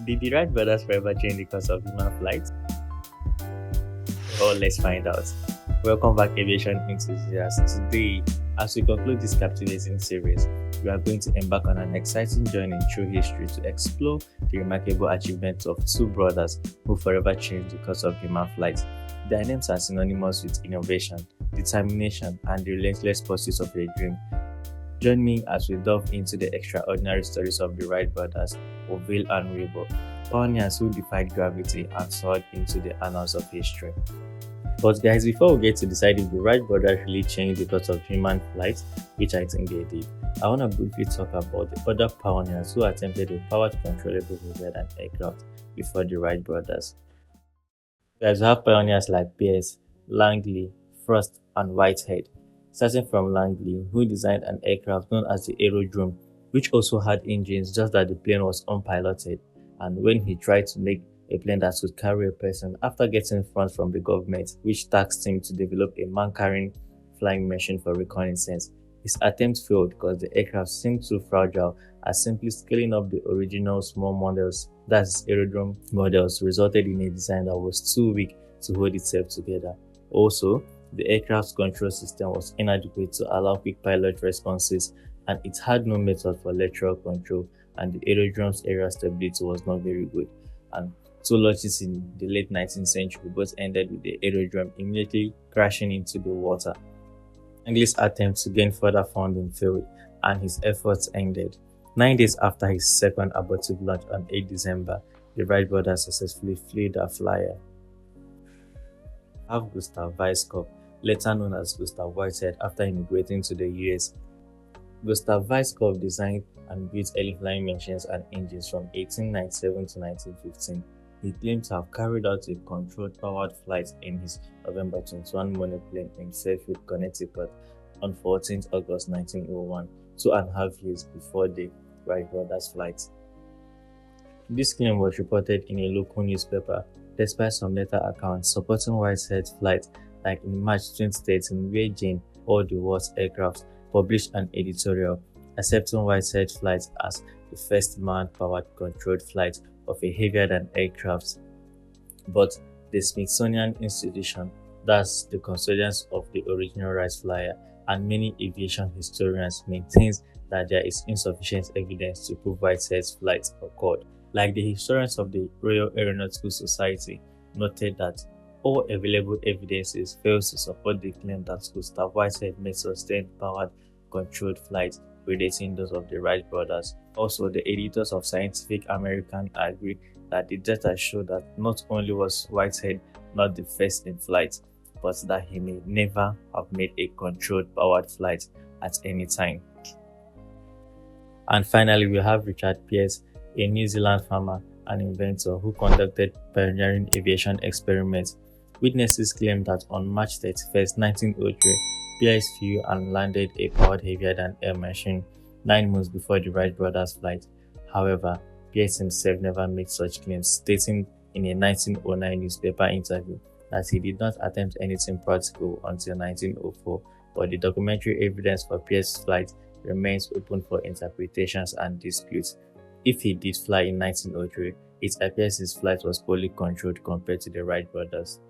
Did the Wright brothers forever change the course of human flight? Well, let's find out. Welcome back, aviation enthusiasts. Today, as we conclude this captivating series, we are going to embark on an exciting journey through history to explore the remarkable achievements of two brothers who forever changed the course of human flight. Their names are synonymous with innovation, determination, and the relentless pursuit of a dream. Join me as we delve into the extraordinary stories of the Wright brothers, Orville and Wilbur, pioneers who defied gravity and soared into the annals of history. But guys, before we get to decide if the Wright brothers really changed the course of human flight, which I think they did, I want to briefly talk about the other pioneers who attempted a powered controllable movement and aircraft before the Wright brothers. Guys, we have pioneers like Pearse, Langley, Frost, and Whitehead. Starting from Langley, who designed an aircraft known as the Aerodrome, which also had engines, just that the plane was unpiloted. And when he tried to make a plane that could carry a person after getting funds from the government, which tasked him to develop a man-carrying flying machine for reconnaissance, his attempt failed because the aircraft seemed too fragile, as simply scaling up the original small models, that's aerodrome models, resulted in a design that was too weak to hold itself together. Also, the aircraft's control system was inadequate to allow quick pilot responses, and it had no method for lateral control, and the aerodrome's aerial stability was not very good. And two launches in the late 19th century both ended with the aerodrome immediately crashing into the water. Langley's attempt to gain further funding failed, and his efforts ended. 9 days after his second abortive launch on 8 December, the Wright brothers successfully flew the Flyer. Have Gustav Weisskopf, later known as Gustav Whitehead, after immigrating to the US. Gustav Weisskopf designed and built early flying machines and engines from 1897 to 1915. He claimed to have carried out a controlled powered flight in his November 21 monoplane in Fairfield, Connecticut on 14 August 1901, 2.5 years before the Wright brothers' flight. This claim was reported in a local newspaper, despite some later accounts supporting Whitehead's flight, like in March 2013, where Jane World's Aircraft published an editorial accepting Whitehead's flight as the first man-powered controlled flight of a heavier-than aircraft. But the Smithsonian Institution, thus the custodians of the original Wright Flyer, and many aviation historians maintains that there is insufficient evidence to prove Whitehead's flight occurred. Like the historians of the Royal Aeronautical Society noted that all available evidences fails to support the claim that Gustav Whitehead made sustained powered controlled flights predating those of the Wright brothers. Also, the editors of Scientific American agree that the data show that not only was Whitehead not the first in flight, but that he may never have made a controlled powered flight at any time. And finally, we have Richard Pearse, a New Zealand farmer and inventor who conducted pioneering aviation experiments. Witnesses claim that on March 31, 1903, Pearse flew and landed a powered heavier-than-air machine 9 months before the Wright brothers' flight. However, Pearse himself never made such claims, stating in a 1909 newspaper interview that he did not attempt anything practical until 1904, but the documentary evidence for Pearse's flight remains open for interpretations and disputes. If he did fly in 1903, it appears his flight was poorly controlled compared to the Wright brothers.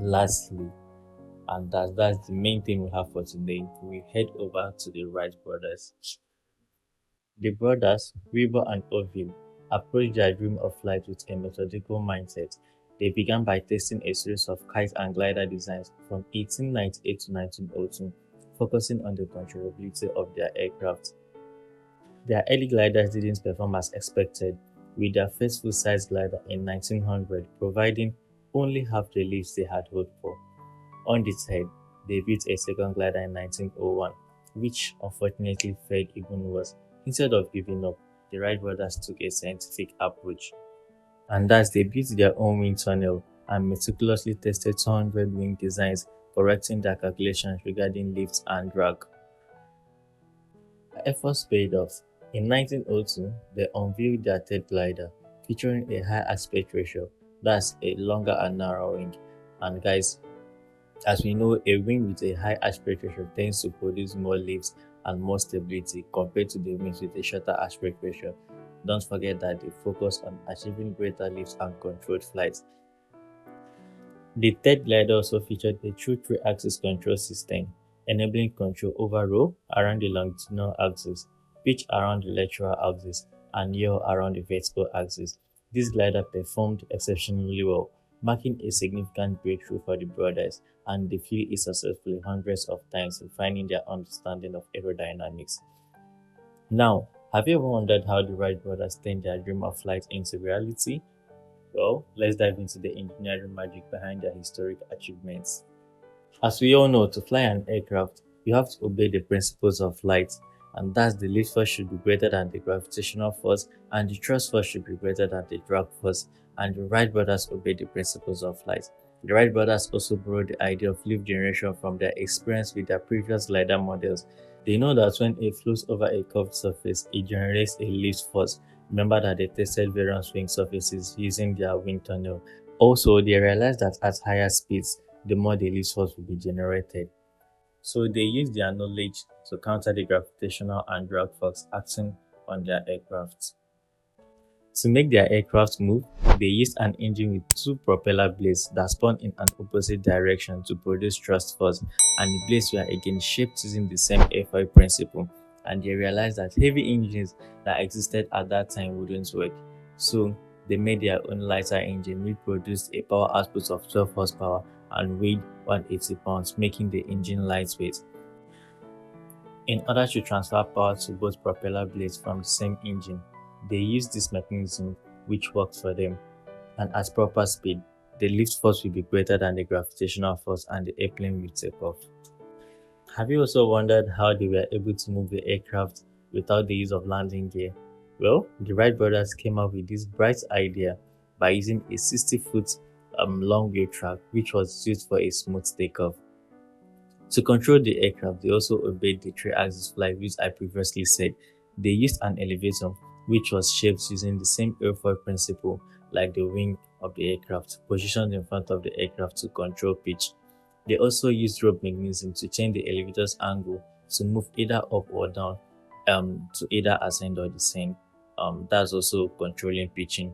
Lastly, and that's the main thing we have for today, we head over to the Wright brothers. The brothers, Wilbur and Orville, approached their dream of flight with a methodical mindset. They began by testing a series of kite and glider designs from 1898 to 1902, focusing on the controllability of their aircraft. Their early gliders didn't perform as expected, with their first full-size glider in 1900 providing only half the lifts they had hoped for. Undeterred, they built a second glider in 1901, which unfortunately fared even worse. Instead of giving up, the Wright brothers took a scientific approach, and thus they built their own wind tunnel and meticulously tested 200 wing designs, correcting their calculations regarding lift and drag. Their efforts paid off. In 1902, they unveiled their third glider, featuring a high aspect ratio, that's a longer and narrow wing. And guys, as we know, a wing with a high aspect ratio tends to produce more lift and more stability compared to the wings with a shorter aspect ratio. Don't forget that they focus on achieving greater lift and controlled flights. The third glider also featured a true 3-axis control system, enabling control over roll around the longitudinal axis, pitch around the lateral axis, and yaw around the vertical axis. This glider performed exceptionally well, marking a significant breakthrough for the brothers, and they flew it successfully hundreds of times, refining their understanding of aerodynamics. Now, have you ever wondered how the Wright brothers turned their dream of flight into reality? Well, let's dive into the engineering magic behind their historic achievements. As we all know, to fly an aircraft, you have to obey the principles of flight, and thus the lift force should be greater than the gravitational force, and the thrust force should be greater than the drag force, and the Wright brothers obeyed the principles of flight. The Wright brothers also borrowed the idea of lift generation from their experience with their previous glider models. They know that when it flows over a curved surface, it generates a lift force. Remember that they tested various wing surfaces using their wind tunnel. Also, they realized that at higher speeds, the more the lift force will be generated. So they used their knowledge to counter the gravitational and drag force acting on their aircraft. To make their aircraft move, they used an engine with 2 propeller blades that spun in an opposite direction to produce thrust force, and the blades were again shaped using the same airfoil principle. And they realized that heavy engines that existed at that time wouldn't work. So they made their own lighter engine, which produced a power output of 12 horsepower and weighed 180 pounds, making the engine lightweight. In order to transfer power to both propeller blades from the same engine, they used this mechanism which worked for them, and at proper speed, the lift force will be greater than the gravitational force and the airplane will take off. Have you also wondered how they were able to move the aircraft without the use of landing gear? Well, the Wright brothers came up with this bright idea by using a 60-foot long wheel track which was used for a smooth takeoff. To control the aircraft, they also obeyed the 3-axis flight which I previously said. They used an elevator which was shaped using the same airfoil principle like the wing of the aircraft, positioned in front of the aircraft to control pitch. They also used rope mechanism to change the elevator's angle to move either up or down to either ascend or descend. That's also controlling pitching.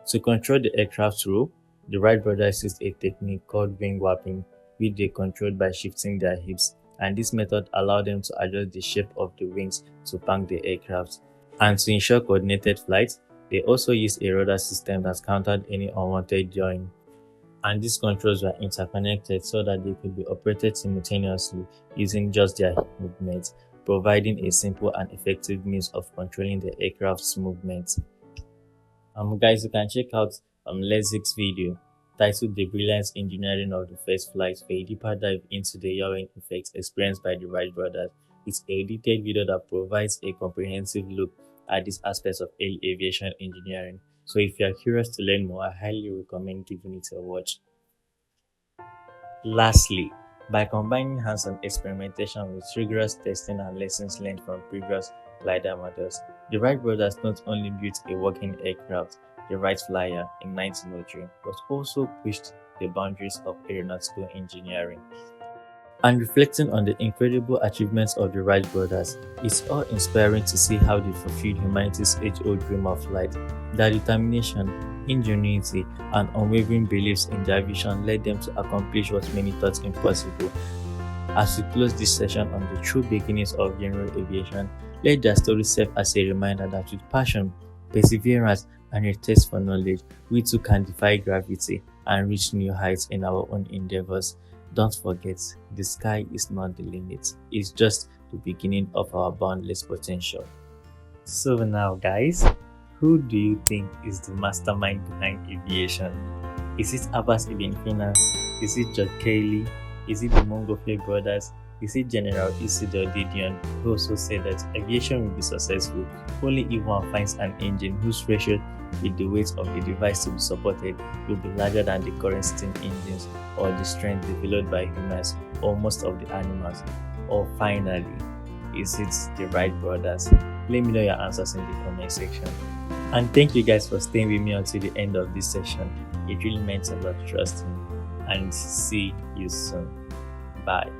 To control the aircraft's roll, the Wright brothers used a technique called wing warping, which they controlled by shifting their hips, and this method allowed them to adjust the shape of the wings to bank the aircraft. And to ensure coordinated flight, they also used a rudder system that countered any unwanted yawing. And these controls were interconnected so that they could be operated simultaneously using just their hip movements, providing a simple and effective means of controlling the aircraft's movements. Guys, you can check out Lezik's video titled The Brilliant Engineering of the First Flight for a deeper dive into the yawing effects experienced by the Wright brothers. It's a detailed video that provides a comprehensive look at these aspects of aviation engineering. So if you are curious to learn more, I highly recommend giving it a watch. Lastly, by combining hands-on experimentation with rigorous testing and lessons learned from previous glider models, the Wright brothers not only built a working aircraft, the Wright Flyer, in 1903, but also pushed the boundaries of aeronautical engineering. And reflecting on the incredible achievements of the Wright brothers, it's awe-inspiring to see how they fulfilled humanity's age-old dream of flight. Their determination, ingenuity, and unwavering beliefs in their vision led them to accomplish what many thought impossible. As we close this session on the true beginnings of general aviation, let their story serve as a reminder that with passion, perseverance, and a thirst for knowledge, we too can defy gravity and reach new heights in our own endeavors. Don't forget, the sky is not the limit. It's just the beginning of our boundless potential. So now guys, who do you think is the mastermind behind aviation? Is it Abbas Ibn Finance? Is it George Cayley? Is it the Montgolfier brothers? Is it General Isidore Didion, who also said that aviation will be successful only if one finds an engine whose ratio with the weight of the device to be supported will be larger than the current steam engines or the strength developed by humans or most of the animals? Or finally, is it the Wright brothers? Let me know your answers in the comment section. And thank you guys for staying with me until the end of this session. It really meant a lot, trust me. And see you soon. Bye.